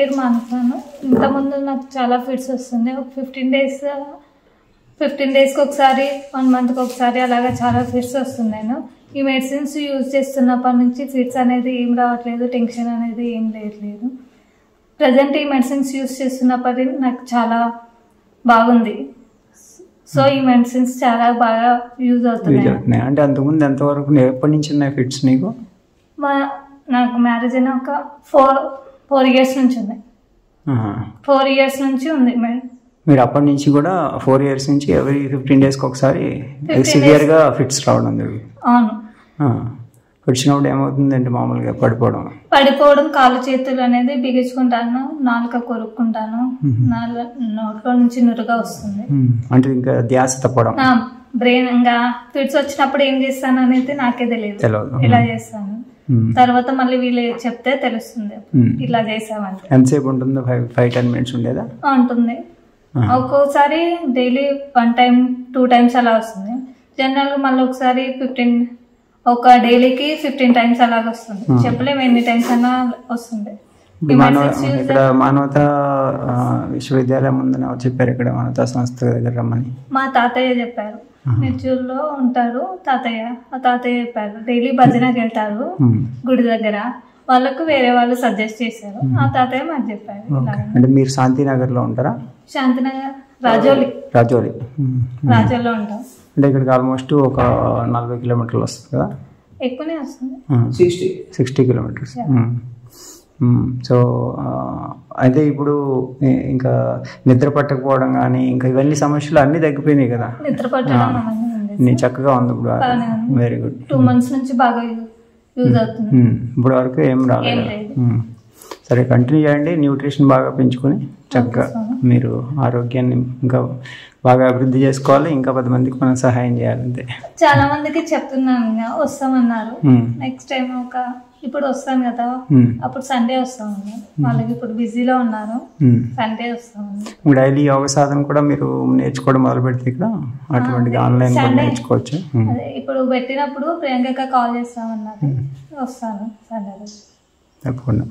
Care మానుకున్నాను. ఇంతకుముందు నాకు చాలా ఫిట్స్ వస్తుంది. ఒక 15 డేస్కి ఒకసారి 1 మంత్కి ఒకసారి అలాగా చాలా ఫిట్స్ వస్తున్నాను. ఈ మెడిసిన్స్ యూజ్ చేస్తున్నప్పటి నుంచి ఫిట్స్ అనేది ఏం రావట్లేదు, టెన్షన్ అనేది ఏం లేదు. ప్రజెంట్ ఈ మెడిసిన్స్ యూజ్ చేస్తున్నప్పటి నాకు చాలా బాగుంది. సో ఈ మెడిసిన్స్ చాలా బాగా యూజ్ అవుతున్నాయి. అంటే అంతకుముందు ఎంతవరకు ఎప్పటి నుంచి ఉన్నాయి ఫిట్స్ నీకు? నాకు మ్యారేజ్ అయిన ఒక 4 ఇయర్స్ నుంచి ఉన్నాయి. 4 ఇయర్స్ నుంచి ఉంది మేడం. మీరు అప్పటి నుంచి కూడా 4 ఇయర్స్ నుంచి ఎవ్రీ 15 డేస్కి ఒకసారి సివియర్గా ఫిట్స్ రావడం జరుగుతుంది. అవును. వచ్చినప్పుడు ఏమవుతుందంటే మామూలుగా పడిపోవడం, కాళ్ళు చేతులు అనేది బిగించుకుంటాను, నాలుక కొరుక్కుంటాను, నోట్లో నుంచి నురుగా వస్తుంది. అంటే ఇంకా ధ్యాస తప్పడం, బ్రెయిన్ ఇంకా ఫిట్స్ వచ్చినప్పుడు ఏం చేస్తాను అనేది నాకే తెలియదు. ఇలా చేస్తాను, తర్వాత మళ్ళీ వీళ్ళు చెప్తే తెలుస్తుంది ఇలా చేసామంటే. ఎంతసేపు ఉంటుంది? 5-10 మినిట్స్ ఉండేదా? ఉంటుంది. ఒక్కోసారి డైలీ 1 టైం 2 టైమ్స్ అలా వస్తుంది. జనరల్గా మళ్ళీ ఒకసారి ఒక డైలీకి 15 టైమ్స్ అలాగ వస్తుంది. చెప్పలేము ఎన్ని టైమ్స్ అన్నా వస్తుంది. ఇక్కడ మానవత విశ్వవిద్యాలయం ముందు చెప్పారు, ఇక్కడ మానవత సంస్థ దగ్గర రమ్మని మా తాతయ్య చెప్పారు. మిర్చూర్లో ఉంటారు తాతయ్య. ఆ తాతయ్య చెప్పారు డైలీ భజనకి వెళ్తారు గుడి దగ్గర, వాళ్ళకు వేరే వాళ్ళు సజెస్ట్ చేశారు. ఆ తాతయ్య మాకు చెప్పారు. అంటే మీరు శాంతినగర్ లో ఉంటారా? శాంతినగర్ రాజోలిలో ఉంటాం. అంటే ఇక్కడికి ఆల్మోస్ట్ ఒక 40 కిలోమీటర్లు వస్తుంది కదా? ఎక్కువనే వస్తుంది, 60 కిలోమీటర్స్. సో అయితే ఇప్పుడు ఇంకా నిద్ర పట్టకపోవడం కానీ ఇంకా ఇవన్నీ సమస్యలు అన్ని తగ్గిపోయినాయి కదా? నిద్ర పట్టడం నీ చక్కగా ఉంది ఇప్పుడు. Very good. 2 months నుంచి బాగా యూజ్ అవుతుంది. ఇప్పుడు వరకు ఏం రాలేదు. సరే, కంటిన్యూ చేయండి. న్యూట్రిషన్ బాగా పెంచుకొని చక్కగా మీరు ఆరోగ్యాన్ని ఇంకా బాగా అభివృద్ధి చేసుకోవాలి. ఇంకా 10 మందికి మనం సహాయం చేయాలంతే. చాలా మందికి చెప్తున్నాను, వస్తామన్నారు. నెక్స్ట్ టైం ఇప్పుడు వస్తాను కదా, అప్పుడు సండే వస్తామన్నారు. వాళ్ళకి ఇప్పుడు బిజీలో ఉన్నారు, సండే వస్తామన్నారు. డైలీ యోగ సాధన కూడా మీరు నేర్చుకోవడం మొదలు పెడితే ఇక్కడ అటువంటి ఆన్లైన్ కూడా నేర్చుకోవచ్చు. ఇప్పుడు పెట్టినప్పుడు ప్రియాంక కాల్ చేస్తామన్నారు, వస్తాను సండే. తప్పకుండా.